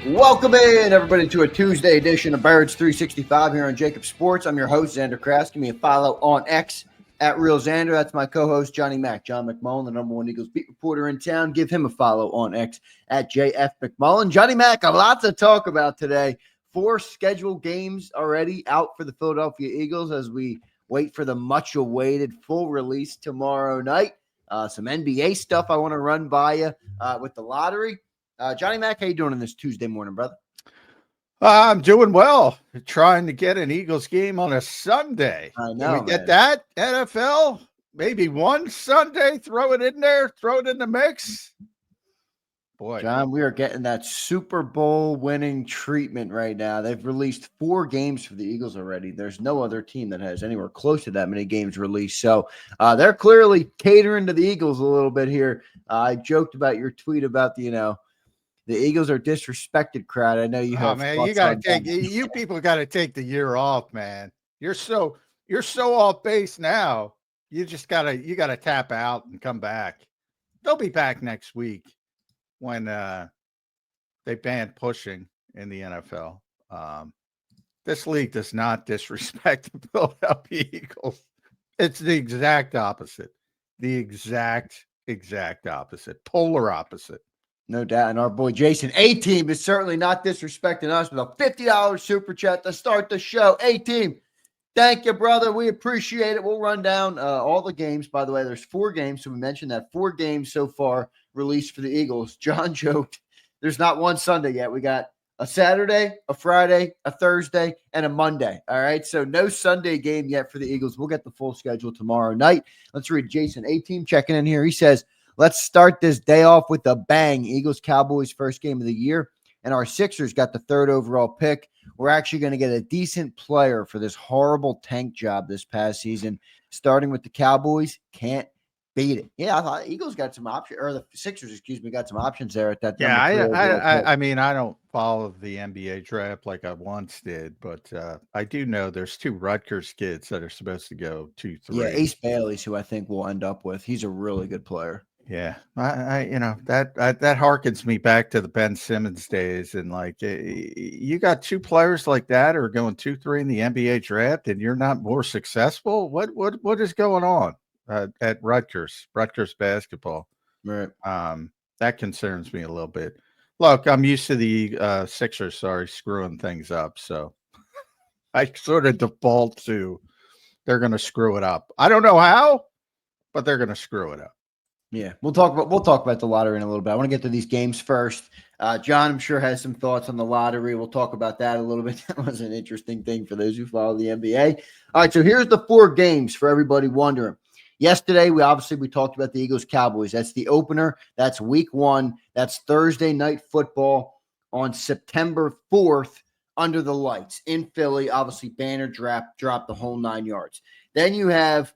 Welcome in, everybody, to a Tuesday edition of Birds 365 here on JAKIB Sports. I'm your host, Zander Krause. Give me a follow on X at Real Zander. That's my co-host, Johnny Mac, John McMullen, the number one Eagles beat reporter in town. Give him a follow on X at JF McMullen. Johnny Mac, a lot to talk about today. 4 scheduled games already out for the Philadelphia Eagles as we wait for the much-awaited full release tomorrow night. Some NBA stuff I want to run by you with the lottery. Johnny Mac, how you doing on this Tuesday morning, brother? I'm doing well. Trying to get an Eagles game on a Sunday. I know. Can we get that, NFL? Maybe one Sunday, throw it in there, throw it in the mix. Boy, John, we are getting that Super Bowl winning treatment right now. They've released 4 games for the Eagles already. There's no other team that has anywhere close to that many games released. So they're clearly catering to the Eagles a little bit here. I joked about your tweet about the Eagles are disrespected crowd. I know you have. man, you got to take you people got to take the year off, man. You're so off base now. You gotta tap out and come back. They'll be back next week when they ban pushing in the NFL. This league does not disrespect the Philadelphia Eagles. It's the exact opposite. The exact opposite. Polar opposite. No doubt. And our boy Jason A-Team is certainly not disrespecting us with a $50 super chat to start the show. A-Team, thank you, brother. We appreciate it. We'll run down all the games. By the way, there's 4 games. So we mentioned that 4 games so far released for the Eagles. John joked there's not one Sunday yet. We got a Saturday, a Friday, a Thursday, and a Monday. All right. So no Sunday game yet for the Eagles. We'll get the full schedule tomorrow night. Let's read Jason A-Team checking in here. He says, let's start this day off with a bang. Eagles-Cowboys first game of the year, and our Sixers got the 3rd overall pick. We're actually going to get a decent player for this horrible tank job this past season. Starting with the Cowboys, can't beat it. Yeah, I thought Eagles got some options, or the Sixers, got some options there at that. Yeah, I mean, I don't follow the NBA draft like I once did, but I do know there's 2 Rutgers kids that are supposed to go 2-3. Yeah, Ace Bailey's who I think we'll end up with. He's a really good player. Yeah, I that harkens me back to the Ben Simmons days, and like you got 2 players like that who are going 2-3 in the NBA draft, and you're not more successful. What is going on at Rutgers basketball? Right. That concerns me a little bit. Look, I'm used to the Sixers, screwing things up, so I sort of default to they're going to screw it up. I don't know how, but they're going to screw it up. Yeah, we'll talk about the lottery in a little bit. I want to get to these games first. John, I'm sure, has some thoughts on the lottery. We'll talk about that a little bit. That was an interesting thing for those who follow the NBA. All right, so here's the 4 games for everybody wondering. Yesterday, we talked about the Eagles-Cowboys. That's the opener. That's week 1. That's Thursday night football on September 4th under the lights in Philly. Obviously, banner drop the whole 9 yards. Then you have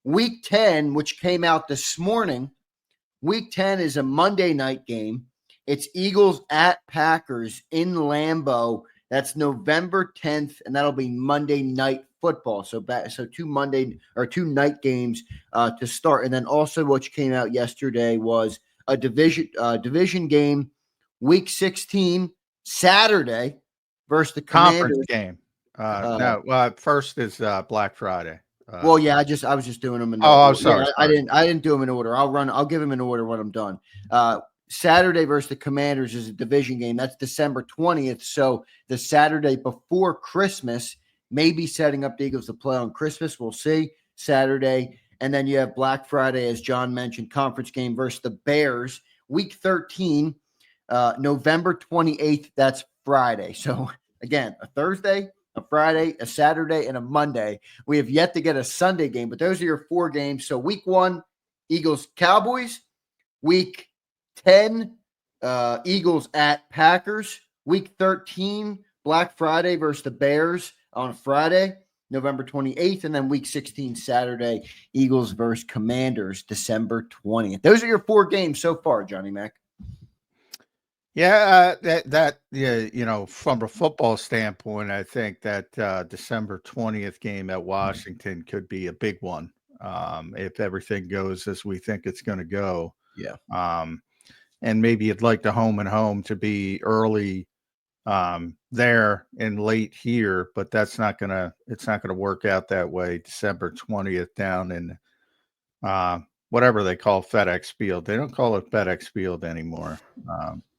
Week 10, which came out this morning. Week 10 is a Monday night game. It's Eagles at Packers in Lambeau. That's November 10th, and that'll be Monday night football. So 2 night games to start. And then also what came out yesterday was a division game, Week 16, Saturday versus the Commanders. Conference game. First is Black Friday. Well, yeah, I was just doing them in I'm sorry. I didn't do them in order. I'll give them in order when I'm done. Saturday versus the Commanders is a division game. That's December 20th. So the Saturday before Christmas, maybe setting up the Eagles to play on Christmas. We'll see. Saturday. And then you have Black Friday, as John mentioned, conference game versus the Bears. Week 13, November 28th. That's Friday. So again, a Thursday, a Friday, a Saturday, and a Monday. We have yet to get a Sunday game, but those are your 4 games. So week 1, Eagles-Cowboys. Week 10, Eagles at Packers. Week 13, Black Friday versus the Bears on Friday, November 28th. And then week 16, Saturday, Eagles versus Commanders, December 20th. Those are your 4 games so far, Johnny Mac. Yeah, from a football standpoint, I think that December 20th game at Washington could be a big one if everything goes as we think it's going to go. Yeah. And maybe you'd like the home and home to be early there and late here, but it's not gonna work out that way. December 20th down in whatever they call FedEx Field. They don't call it FedEx Field anymore.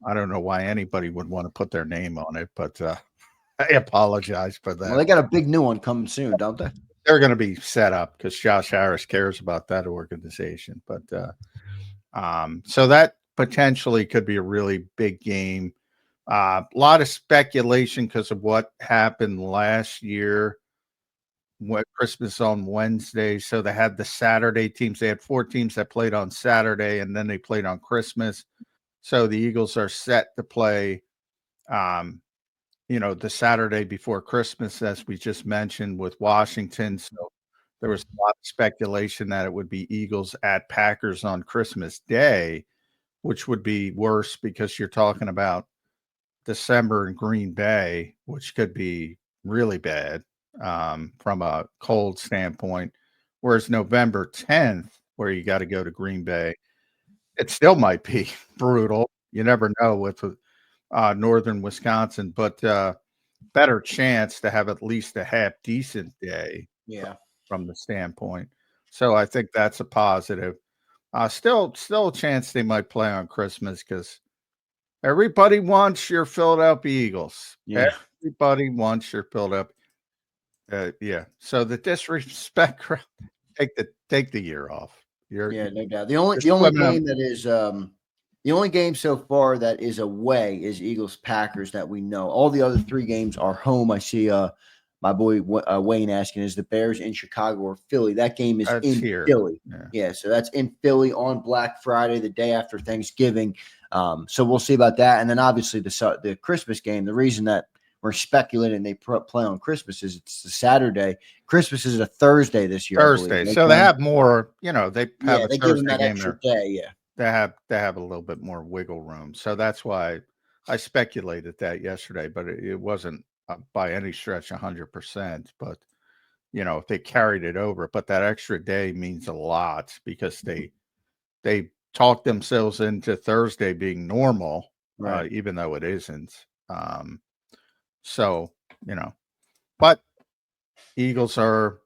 I don't know why anybody would want to put their name on it, but I apologize for that. Well, they got a big new one coming soon, don't they? They're going to be set up because Josh Harris cares about that organization. But so that potentially could be a really big game. A lot of speculation because of what happened last year. What Christmas on Wednesday. So they had the Saturday teams. They had 4 teams that played on Saturday, and then they played on Christmas. So the Eagles are set to play, the Saturday before Christmas, as we just mentioned, with Washington. So there was a lot of speculation that it would be Eagles at Packers on Christmas Day, which would be worse because you're talking about December in Green Bay, which could be really bad from a cold standpoint. Whereas November 10th, where you got to go to Green Bay, it still might be brutal. You never know with northern Wisconsin, but better chance to have at least a half decent day. Yeah. From the standpoint. So I think that's a positive. Still a chance they might play on Christmas because everybody wants your Philadelphia Eagles. Yeah. Everybody wants your Philadelphia. Yeah. So the disrespect, take the year off. No doubt. The only game that is the only game so far that is away is Eagles Packers that we know. All the other 3 games are home. I see my boy Wayne asking, is the Bears in Chicago or Philly? That game is in Philly. Yeah, so that's in Philly on Black Friday, the day after Thanksgiving. So we'll see about that. And then obviously the Christmas game, the reason that we're speculating they play on Christmas is it's a Saturday. Christmas is a Thursday this year. Thursday. So they have more, they have they a give them Thursday that game extra there. day, yeah. They have a little bit more wiggle room. So that's why I speculated that yesterday, but it wasn't by any stretch 100%. But if they carried it over, but that extra day means a lot because they talked themselves into Thursday being normal, Right. even though it isn't. So but Eagles are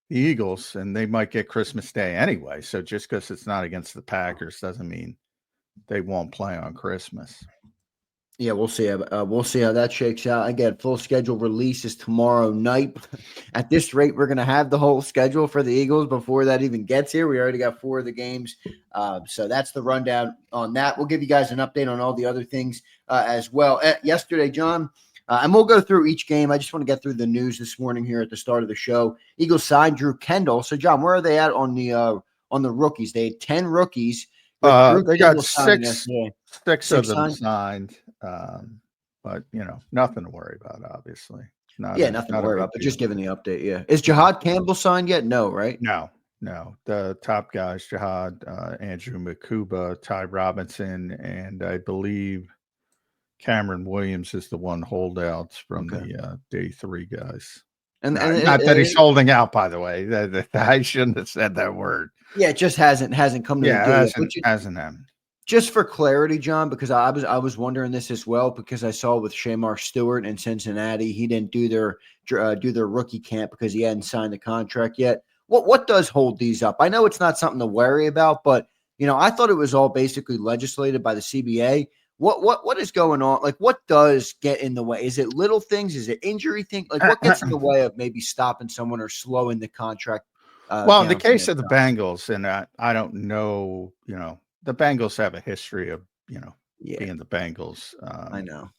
the Eagles, and they might get Christmas Day anyway. So just because it's not against the Packers doesn't mean they won't play on Christmas. Yeah, we'll see. We'll see how that shakes out. Again, full schedule release is tomorrow night. At this rate, we're going to have the whole schedule for the Eagles before that even gets here. We already got 4 of the games. So that's the rundown on that. We'll give you guys an update on all the other things as well. Yesterday, John, and we'll go through each game. I just want to get through the news this morning here at the start of the show. Eagles signed Drew Kendall. So, John, where are they at on the rookies? They had 10 rookies. They got 6 of them signed. But nothing to worry about, obviously. Nothing to worry about, but just giving the update. Yeah. Is Jihad Campbell signed yet? No, right? No. The top guys, Jihad, Andrew McCuba, Ty Robinson, and I believe Cameron Williams is the one holdout from the day 3 guys. And not that he's holding out, by the way. I shouldn't have said that word. Yeah, it just hasn't come to the deal. Hasn't happened. Just for clarity, John, because I was wondering this as well, because I saw with Shamar Stewart in Cincinnati, he didn't do their rookie camp because he hadn't signed the contract yet. What does hold these up? I know it's not something to worry about, but I thought it was all basically legislated by the CBA. What is going on? Like, what does get in the way? Is it little things? Is it injury things? Like, what gets in the way of maybe stopping someone or slowing the contract? Well, in the case of the Bengals, and I don't know, the Bengals have a history of, being the Bengals. I know.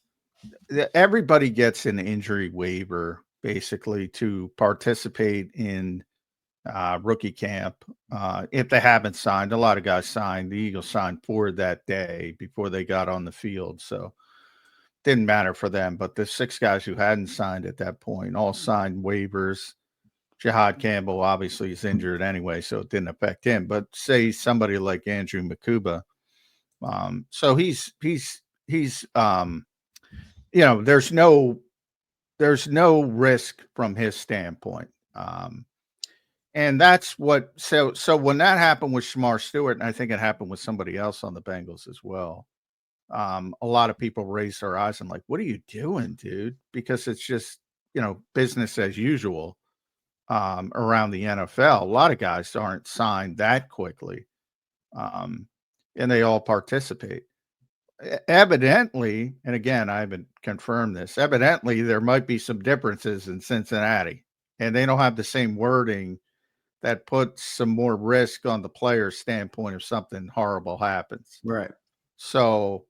Everybody gets an injury waiver, basically, to participate in rookie camp. If they haven't signed, a lot of guys signed. The Eagles signed for that day before they got on the field. So it didn't matter for them. But the 6 guys who hadn't signed at that point all signed waivers. Jihad Campbell obviously is injured anyway, so it didn't affect him. But say somebody like Andrew McCuba, so he's there's no risk from his standpoint, and that's what. So when that happened with Shamar Stewart, and I think it happened with somebody else on the Bengals as well. a lot of people raise their eyes and like, what are you doing, dude? Because it's just, business as usual around the NFL. A lot of guys aren't signed that quickly, and they all participate. Evidently, and again, I haven't confirmed this, evidently there might be some differences in Cincinnati, and they don't have the same wording that puts some more risk on the player's standpoint if something horrible happens. Right. So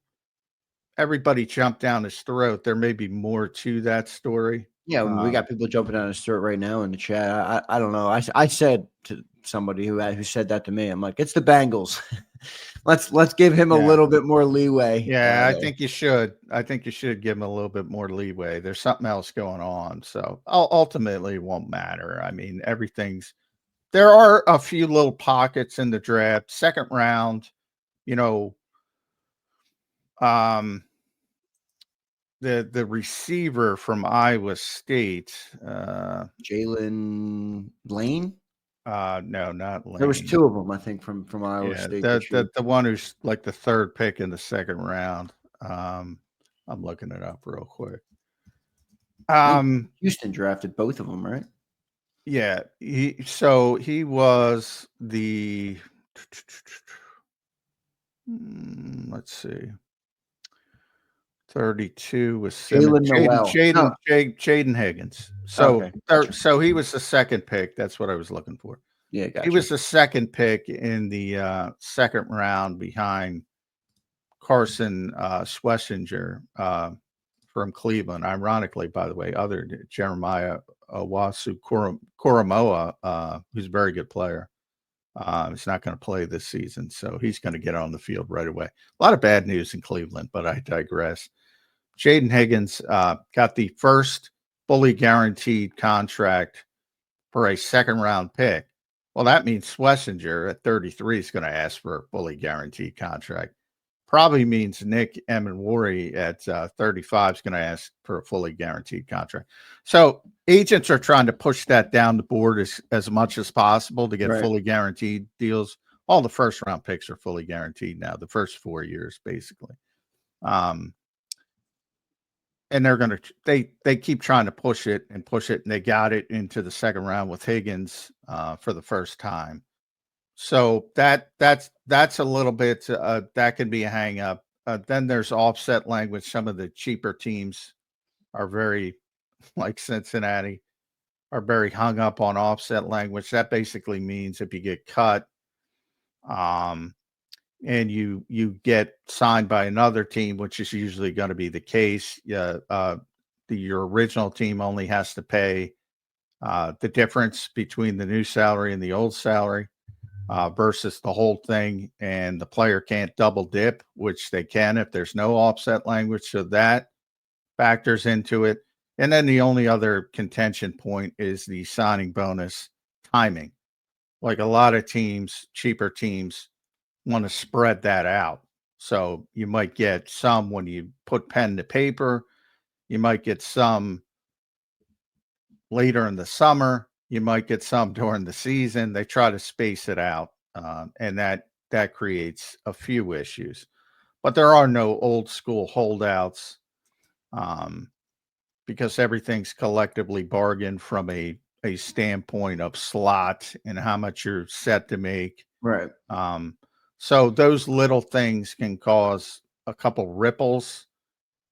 everybody jumped down his throat. There may be more to that story. Yeah, we got people jumping down his throat right now in the chat. I don't know. I said to somebody who said that to me, I'm like, it's the Bengals. let's give him a little bit more leeway. Yeah, I think you should. I think you should give him a little bit more leeway. There's something else going on. So ultimately, it won't matter. I mean, there are a few little pockets in the draft, second round, the receiver from Iowa State, Jalen Lane. No, not Lane. There was two of them, I think, from Iowa State. The one who's like the third pick in the second round. I'm looking it up real quick. Houston drafted both of them, right? Yeah, he was the let's see. 32 was Jaden Higgins. So so he was the second pick. That's what I was looking for. Yeah, gotcha. He was the second pick in the second round behind Carson Schlesinger from Cleveland. Ironically, by the way, other than Jeremiah Owasu Koromoa, who's a very good player. He's not going to play this season, so he's going to get on the field right away. A lot of bad news in Cleveland, but I digress. Jaden Higgins got the first fully guaranteed contract for a second-round pick. Well, that means Schlesinger at 33 is going to ask for a fully guaranteed contract. Probably means Nick Emenwari at 35 is going to ask for a fully guaranteed contract. So agents are trying to push that down the board as much as possible to get fully guaranteed deals. All the first-round picks are fully guaranteed now, the first 4 years, basically. And they're going to they keep trying to push it, and they got it into the second round with Higgins for the first time. So that's a little bit that can be a hang up. Then there's offset language. Some of the cheaper teams are very, like Cincinnati, are very hung up on offset language. That basically means if you get cut, and you get signed by another team, which is usually going to be the case, your original team only has to pay the difference between the new salary and the old salary versus the whole thing, and the player can't double dip, which they can if there's no offset language. So that factors into it. And then the only other contention point is the signing bonus timing. Like a lot of teams, cheaper teams, want to spread that out. So you might get some when you put pen to paper. You might get some later in the summer. You might get some during the season. They try to space it out, and that creates a few issues. But there are no old school holdouts because everything's collectively bargained from a standpoint of slot and how much you're set to make. Right. So those little things can cause a couple ripples,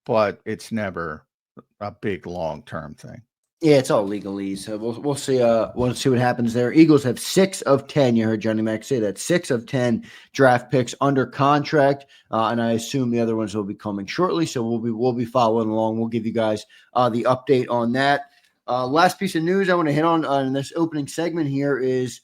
but it's never a big long-term thing. Yeah, it's all legalese. So we'll see. We'll see what happens there. Eagles have 6 of 10. You heard Johnny Mac say that 6 of 10 draft picks under contract, and I assume the other ones will be coming shortly. So we'll be following along. We'll give you guys the update on that. Last piece of news I want to hit on in this opening segment here is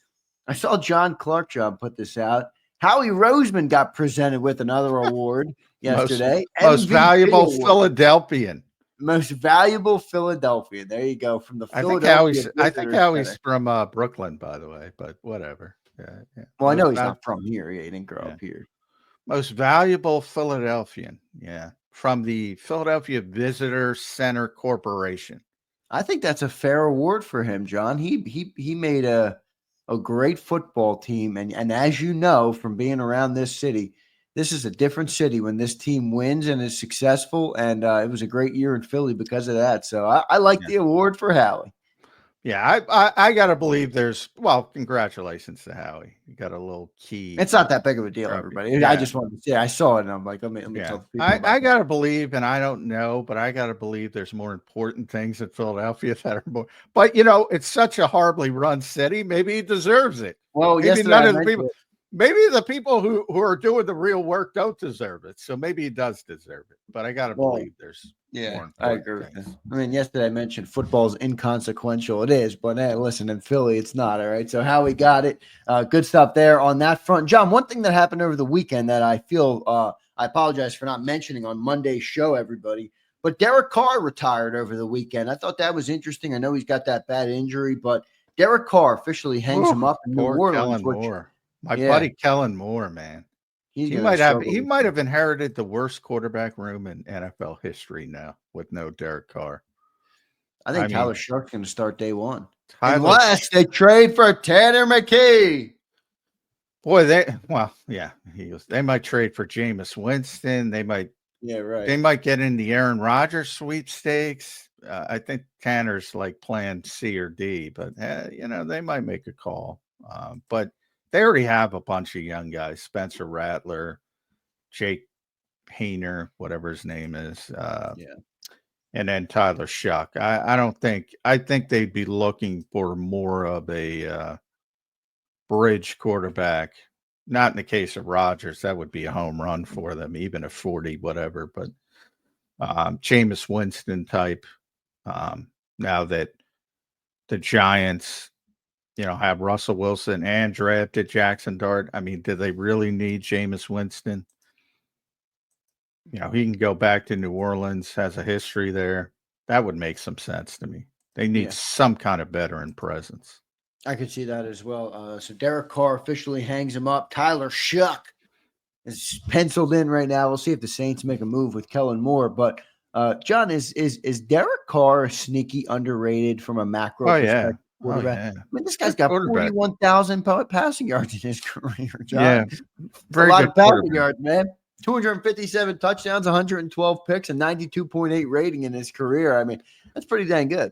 I saw John put this out. Howie Roseman got presented with another award yesterday. Most valuable award. Philadelphian. Most valuable Philadelphia. There you go. From the Philadelphia. I think Howie's from Brooklyn, by the way, but whatever. Yeah. Well, I know he's not from here. Yeah, he didn't grow up here. Most valuable Philadelphian. Yeah. From the Philadelphia Visitor Center Corporation. I think that's a fair award for him, John. He made a great football team. And as you know, from being around this city, this is a different city when this team wins and is successful. And it was a great year in Philly because of that. So I like Yeah. the award for Howie. Yeah, I gotta believe congratulations to Howie. You got a little key. It's not that big of a deal, trophy. everybody. I Yeah, just wanted to say I saw it and I'm like, let me yeah. tell the people about I that. gotta believe, and I don't know, but I gotta believe there's more important things in Philadelphia that are more. But it's such a horribly run city. Maybe he deserves it. Well, Maybe yesterday none I of the people. mentioned it. Maybe the people who are doing the real work don't deserve it. So maybe he does deserve it. But I gotta Well, believe there's yeah, more I important agree with things. you. I mean, yesterday I mentioned football's inconsequential. It is, but hey, listen, in Philly, it's not. All right. So Howie got it. Good stuff there on that front. John, one thing that happened over the weekend that I feel I apologize for not mentioning on Monday's show, everybody. But Derek Carr retired over the weekend. I thought that was interesting. I know he's got that bad injury, but Derek Carr officially hangs him up in New Poor Orleans, Kellen which, Moore. My yeah, buddy Kellen Moore, man. he's He going to might have struggle. he might have inherited the worst quarterback room in NFL history now with no Derek Carr. I think I mean, Tyler Shark's going to start day one. Tyler, Unless they trade for Tanner McKee. boy, they might trade for Jameis Winston. They might get in the Aaron Rodgers sweepstakes. I think Tanner's like plan C or D, but they might make a call. But they already have a bunch of young guys: Spencer Rattler, Jake Hayner, whatever his name is. And then Tyler Shuck. I think they'd be looking for more of a bridge quarterback. Not in the case of Rodgers, that would be a home run for them, even a 40, whatever. But Jameis Winston type. Now that the Giants, have Russell Wilson and drafted Jackson Dart, I mean, do they really need Jameis Winston? He can go back to New Orleans, has a history there. That would make some sense to me. They need some kind of veteran presence. I could see that as well. So Derek Carr officially hangs him up. Tyler Shuck is penciled in right now. We'll see if the Saints make a move with Kellen Moore. But John, is Derek Carr sneaky underrated from a macro perspective? Quarterback. Yeah. I mean, this guy's got 41,000 passing yards in his career, John. Yeah, very a lot of passing yards, man. 257 touchdowns, 112 picks, and 92.8 rating in his career. I mean, that's pretty dang good.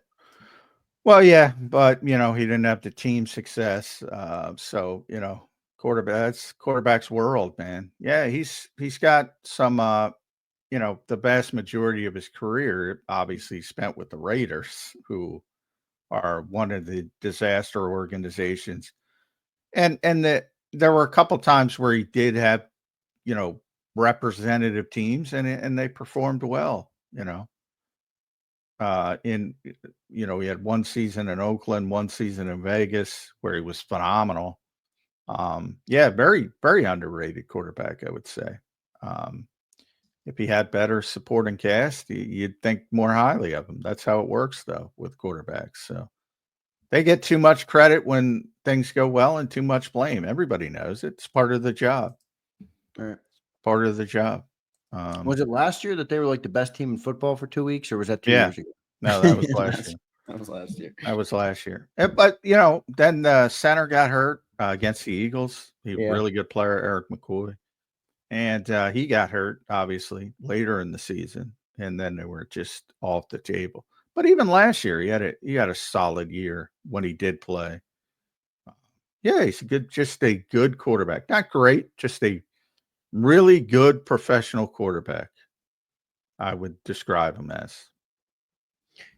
Well, yeah, but he didn't have the team success. So quarterback's world, man. Yeah, he's got some the vast majority of his career obviously spent with the Raiders, who are one of the disaster organizations. And there were a couple times where he did have, representative teams and they performed well, he had one season in Oakland, one season in Vegas where he was phenomenal. Very, very underrated quarterback, I would say. If he had better supporting cast, you'd think more highly of him. That's how it works, though, with quarterbacks. So they get too much credit when things go well and too much blame. Everybody knows it's part of the job. Right. Part of the job. Was it last year that they were like the best team in football for 2 weeks, or was that 2 years ago? No, that was last year. That was last year. That was last year. But then the center got hurt against the Eagles. He was a really good player, Eric McCoy. And he got hurt, obviously, later in the season. And then they were just off the table. But even last year, he had a solid year when he did play. Yeah, he's just a good quarterback. Not great, just a really good professional quarterback, I would describe him as.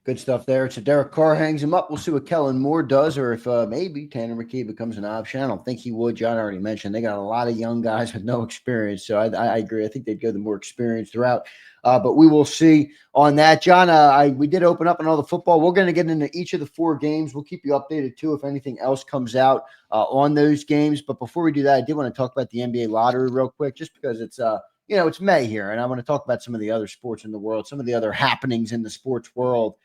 Good stuff there. So Derek Carr hangs him up. We'll see what Kellen Moore does, or if maybe Tanner McKee becomes an option. I don't think he would. John already mentioned they got a lot of young guys with no experience. So I agree. I think they'd go the more experienced route. But we will see on that. John, we did open up on all the football. We're going to get into each of the 4 games. We'll keep you updated, too, if anything else comes out on those games. But before we do that, I did want to talk about the NBA lottery real quick, just because it's it's May here, and I want to talk about some of the other sports in the world, some of the other happenings in the sports world.